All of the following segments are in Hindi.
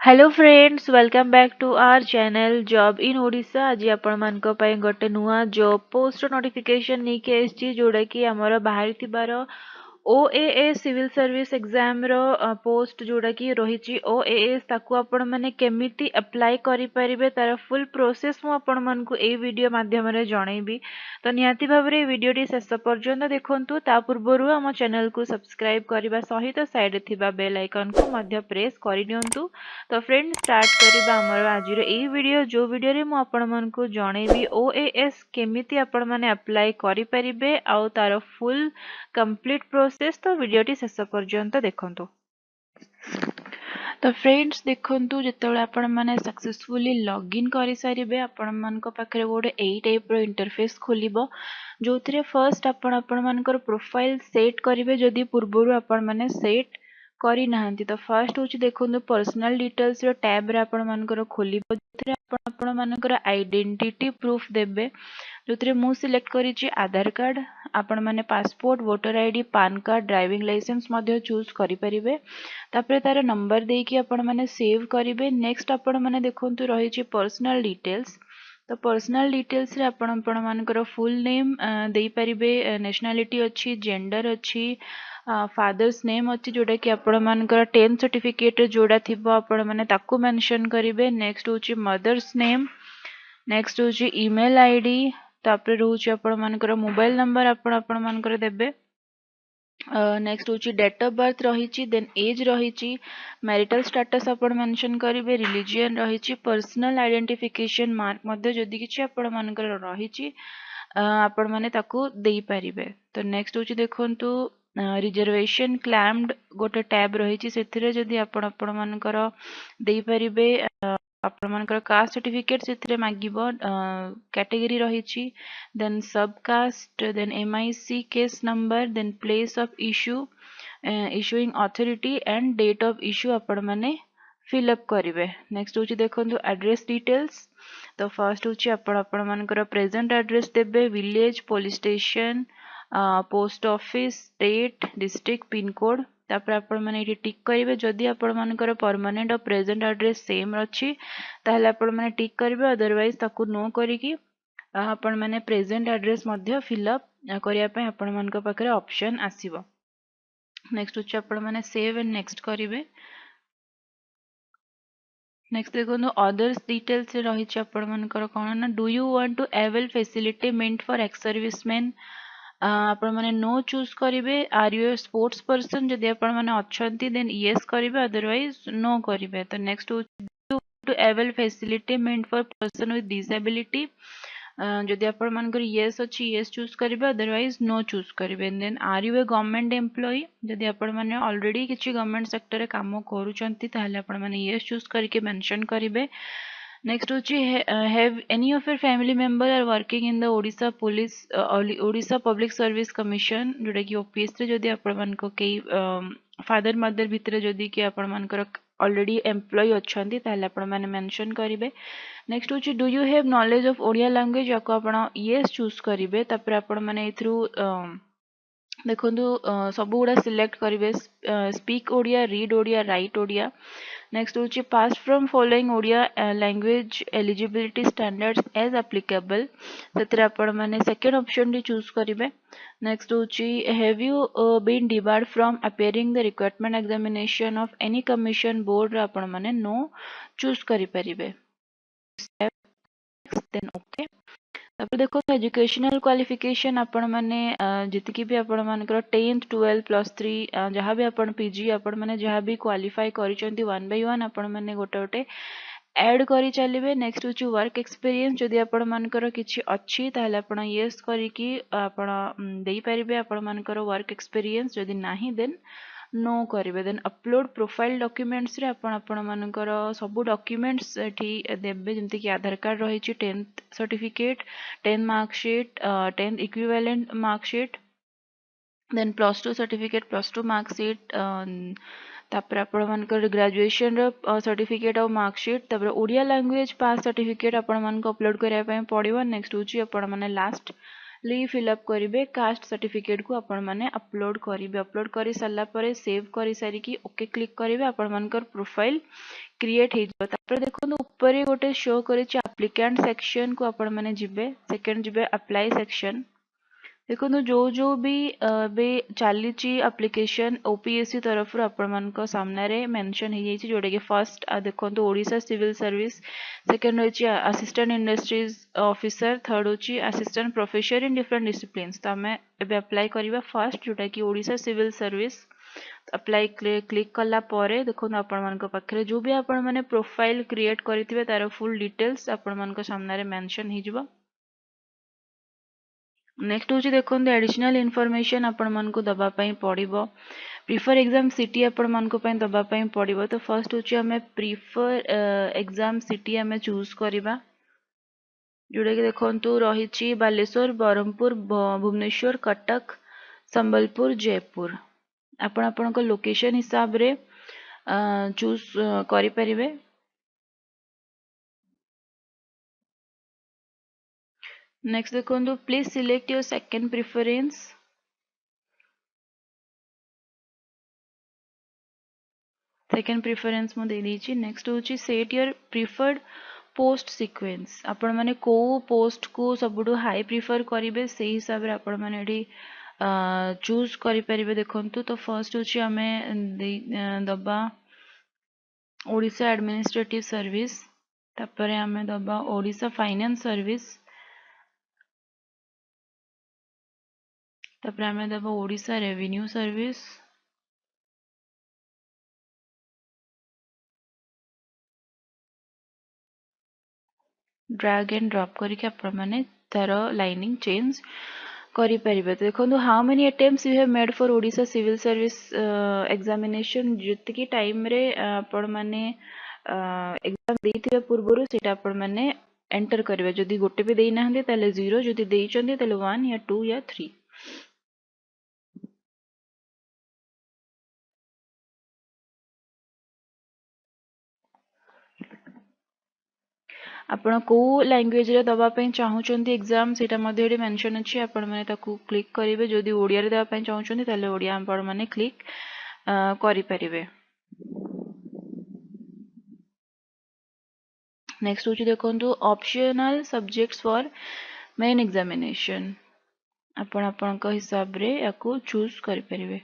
Hello friends welcome back to our channel job in Odisha. आज आपण मानक पई गोटे नुआ जॉब पोस्ट नोटिफिकेशन नहीं आसी जोड़ा कि आमर बाहरी ओएएस सिविल सर्विस एग्जाम रो पोस्ट जोड़ा कि रही ओएएस ताकू आपण माने केमिति अप्लाई करि परिबे तार फुल प्रोसेस मु आपण मन को ए वीडियो माध्यम रे जणैबी। तो निहाती भाव रे वीडियो टी शेष पर्यंत देखंतु। ता पूर्वरु हम चैनल को सब्सक्राइब करबा सहित साइड थिबा बेल आइकन को मध्य प्रेस करि दियंतु। तो फ्रेंड स्टार्ट करबा हमर आजिर ए वीडियो जो वीडियो रे मु आपण मन को जणैबी ओएएस केमिति आपण माने अप्लाई करि परिबे आ तार फुल कंप्लीट प्रोसेस। तो वीडियो टी शेष पर्यंत देखंतु। तो फ्रेंड्स देखंतु जेतेबेले आपण माने सक्सेसफुली लॉगिन करि सारिबे आपण मानक पाखरे गोटे एई टाइप रो इंटरफेस खोलिबो जोथिरे फर्स्ट आपण मानकर प्रोफाइल सेट करिवे जदि पूर्वरु आपण माने सेट करि नाहंती। तो फर्स्ट होची देखंतु पर्सनल डिटेल्स रो टैब रे आपण मानकर खोलिबो जोथिरे आपण मानकर आइडेंटिटी प्रूफ देबे जोथिरे मु सिलेक्ट करिछि आधार कार्ड आपण माने passport voter ID PAN card driving licence मध्य चूज करि परिबे। तापरे तार नंबर देकी आपण माने सेव करिवे। नेक्स्ट आपण माने देखंतु रहिछि पर्सनल डिटेल्स। तो पर्सनल डिटेल्स रे आपण मानकर फुल नेम देई परिबे नेशनलिटी अछि जेंडर अछि फादर्स नेम अछि जोटा कि आपण मानकर 10th सर्टिफिकेट रे जोड़ा थिबो आपण माने ताकू मेंशन करिवे। नेक्स्ट होछि मदर्स नेम नेक्स्ट होछि ईमेल आईडी तापरे रहउछि आपण मानकर मोबाइल नंबर आपण मानकर देबे। नेक्स्ट होछि डेट ऑफ बर्थ रहिछि देन एज रहिछि मैरिटल स्टेटस आपण मेंशन करिवे रिलीजियन रहिछि पर्सनल आइडेंटिफिकेशन मार्क मध्ये जदि किछि आपण मानकर रहिछि आपण माने ताकू देई परिबे। तो नेक्स्ट होछि देखंतु रिजर्वेशन क्लैम्ड गोटे टैब रहिछि सेथिरे जदि आपण मानकर देई परिबे आपण मानकर कास्ट सर्टिफिकेट सेथिरे मागिबो कैटेगरी रहिछि then sub caste then MIC case number then place of issue issuing authority and date of issue आपण माने फिल अप करिवे। नेक्स्ट होछि देखंतु एड्रेस डिटेल्स। तो फर्स्ट होछि आपण मानकर प्रेजेंट एड्रेस देबे village police station post office state district pin code तापर आपण माने एटी टिक करिवे जदि आपण मानकर परमानेंट और प्रेजेंट एड्रेस सेम अछि ताहले आपण माने टिक करिवे अदरवाइज ताकू नो करिकि आपण माने प्रेजेंट एड्रेस मध्य फिल अप करिया पय आपण मानक पाखरे ऑप्शन आसीबो। नेक्स्ट होछि आपण माने सेव एंड नेक्स्ट करिवे। नेक्स्ट देखो अदर्स डिटेल्स रही आपंकर कौन ना do you want to avail facility meant for ex serviceman आपण माने नो चूज करिवे। Are you a sports person जदि आपण माने अछंती देन यस करिवे अदरवाइज नो करिवे। तो next to avail facility meant for person with disability जदि आपण मानकर यस अछि यस चूज करिवे अदरवाइज नो चूज करिवे। Then are you A government employee जदि आपण माने ऑलरेडी किछि गवर्नमेंट सेक्टर रे काम करूचंती ताहले आपण माने यस चूज करके मेंशन करिवे। नेक्स्ट होची have any of your family member are working in the Odisha police Odisha public service commission जोटा कि ओपीएस रे जदि आपण मानको के फादर मदर भितरे जदि कि आपण मानकर ऑलरेडी एम्प्लॉई अछंती ताहले आपण माने मेंशन करिवे। नेक्स्ट होची do you have knowledge of Odia language याको आपण यस चूज करिवे। तापर आपण माने इथरु देखंतु सब गुडा सिलेक्ट करिवे speak Odia read Odia write Odia. Next होची pass from following Odia language eligibility standards as applicable सेतरे आपण माने सेकंड ऑप्शन डी चूज करिवे। नेक्स्ट होची have you been debarred from appearing the requirement examination of any commission board आपण माने नो चूज करि परिवे। देन ओके तापर देखो एजुकेशनल क्वालिफिकेशन आपण माने जितकी भी आपण मानकर 10th 12 प्लस 3 जहाँ भी आपण पीजी आपण माने जहाँ भी क्वालिफाई करिसंती 1 बाय 1 आपण माने गोटे गोटे ऐड करी चलिए। नेक्स्ट होची वर्क एक्सपीरियंस जदि आपण मानकर किछि अछि ताहले आपण यस करिकि आपण देई परिबे आपण मानकर वर्क एक्सपीरियंस जदि नाही देन नो करिवे। देन अपलोड प्रोफाइल डॉक्यूमेंट्स रे आपण मानकर सब डॉक्यूमेंट्स एठी देबे जेमति कि आधार कार्ड रही 10th certificate 10 marksheet 10th equivalent marksheet then +2 certificate +2 marksheet तापर आपण मानकर ग्रेजुएशन रो सर्टिफिकेट और मार्कशीट तापर ओडिया लैंग्वेज पास सर्टिफिकेट आपण मान को अपलोड करिया पय पड़िबो। नेक्स्ट होची आपण माने लास्ट सिंपली फिलअप करेंगे कास्ट सर्टिफिकेट को आपण मैंने अपलोड करेंगे अपलोड कर सारा पर सेव कर सारिकी ओके क्लिक करेंगे आपण मानकर प्रोफाइल क्रिएट हो देखो ऊपर गोटे शो कर एप्लिकेंट सेक्शन को आपण मैंने जिबे सेकेंड जिबे अप्लाई सेक्शन देखो जो भी चली एप्लिकेशन ओपीएससी तरफ आपण मान सामने मेंशन हो जाइए जोटा कि फर्स्ट देखो ओडिशा सिविल सर्विस सेकेंड रही असिस्टेंट इंडस्ट्रीज ऑफिसर थर्ड होची assistant professor in different disciplines तो आम एबे अप्लाई करवा फर्स्ट जोटा कि Odisha civil service apply click कला परे देखो आपण मान पाखे जो भी आपण माने प्रोफाइल क्रिएट करथिबे तार फुल डिटेल्स आपण मान सामने मेंशन हो जिवो नेक्स्ट हूँ देखो एडिशनल इनफॉरमेशन आपण मन को दबा पई पड़िबो प्रिफर एग्जाम सिटी आपण मन को पई दबा पई पड़िबो तो फर्स्ट हूँ आम प्रिफर एग्जाम सिटी आम चूज करबा जोड़ा कि देखो रही बालेश्वर बरहमपुर भुवनेश्वर कटक संबलपुर जयपुर आपण लोकेशन हिसाब रे चूज करि परिबे नेक्स्ट देखो please select your second preference second preference मु दे दीची नेक्स्ट होची set your preferred post sequence आपण माने को पोस्ट को सबुडु हाई प्रिफर करिवे से हिसाब रे आपण माने एडी चूज करि परिबे देखंतु तो फर्स्ट होची आमे दबा ओडिशा एडमिनिस्ट्रेटिव सर्विस तापरे आमे दबा ओडिशा फाइनेंस सर्विस तापरे आमे दबा Odisha revenue service drag and drop करके आपण माने तार लाइनिंग चेंज करि परिबे तो देखो how many attempts you have made for Odisha civil service examination जति टाइम रे आपण माने एग्जाम देथिबे पूर्वरु सेटा आपण माने एंटर करिवे जदि गोटे भी देई नाहंदे ताले 0 जदि देई चंदे ताले 1 या 2 या 3 आपण को लैंग्वेज रे दबा पई चाहउचंती एग्जाम सेटा मध्ये एडी मेंशन अछि आपण माने ताकू क्लिक करिवे जदि ओडिया रे दबा पई चाहउचंती ताले ओडिया आपण माने क्लिक करि परिवे नेक्स्ट होची देखंतु optional subjects for main examination आपण आपनका हिसाब रे याकू चूज करि परिवे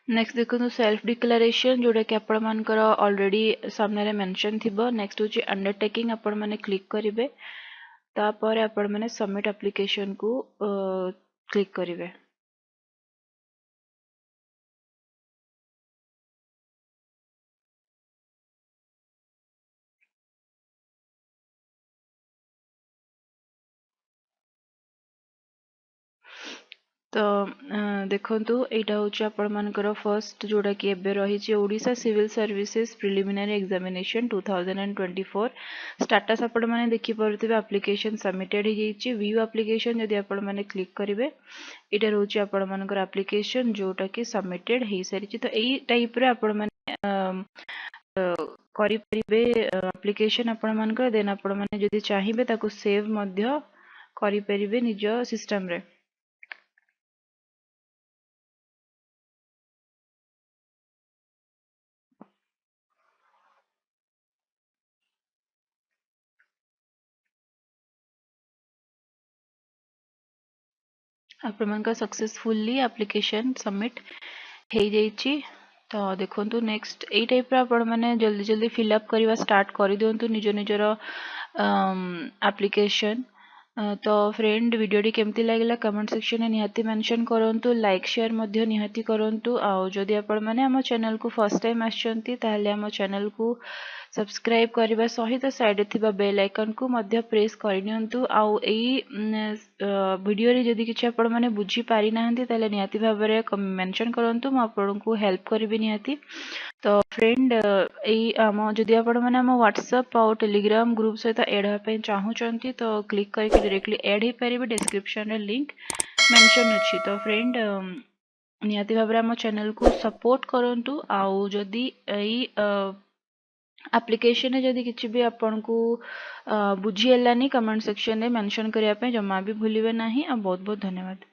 नेक्स्ट देखो सेल्फ डिक्लेरेशन जोड़ा कि आपण मानकर ऑलरेडी सामने रे मेंशन थिबो नेक्स्ट होची अंडरटेकिंग आपण माने क्लिक करिवे तापर आपण माने सबमिट एप्लिकेशन को क्लिक करिवे तो देखंतु एटा होची आपण मानकर फर्स्ट जोड़ा कि एबे रही Odisha civil services preliminary examination 2024 status आपण माने देखि परथिबे एप्लिकेशन सबमिटेड हो जाइछि व्यू एप्लिकेशन यदि आपण माने क्लिक करिवे एटा रहउछि आपण मानकर एप्लिकेशन जोटा कि सबमिटेड हो सारिछि तो एई टाइप रे आपण माने करि परिबे एप्लिकेशन आपण मानकर देन आपण माने यदि चाहिबे ताको सेव मध्य करि परिबे निज सिस्टम रे आपका सक्सेसफुली एप्लिकेशन सबमिट हो जाइए तो देखो नेक्स्ट यही टाइप आपण मैंने जल्दी जल्दी फिलअप करवा स्टार्ट कर दिंतु निज निजर एप्लिकेशन तो फ्रेंड वीडियोटी केमती लगे कमेंट सेक्शन में निहाती मेंशन करूँ लाइक शेयर मध्य निहाती करूँ आउ जदि आपण मैंने आम चैनल को फर्स्ट टाइम आम चैनल को सब्सक्राइब करने सहित साइड थिबा बेल आइकन को मध्य प्रेस करनियंतु आउ एई वीडियो रे जदि किछि आपण माने बुझी पारि नाहंती ताले निहाती भाबरे मेंशन करंतु म आपनको हेल्प करबी निहाती। तो फ्रेंड एई आम जदि आपण माने हम व्हाट्सएप और टेलीग्राम ग्रुप सहित ऐड होबा पय चाहूचंती तो क्लिक करके डायरेक्टली ऐड हे परिबे डिस्क्रिप्शन रे लिंक मेंशन अछि। तो फ्रेंड निहाती भाबरे हम चैनल को सपोर्ट करंतु आउ जदि एई एप्लिकेशन जदि किछि भी आपन को बुझी हेलानी कमेंट सेक्शन में मेंशन करिया पे जमा भी भूलिबे नाही। आ बहुत बहुत धन्यवाद।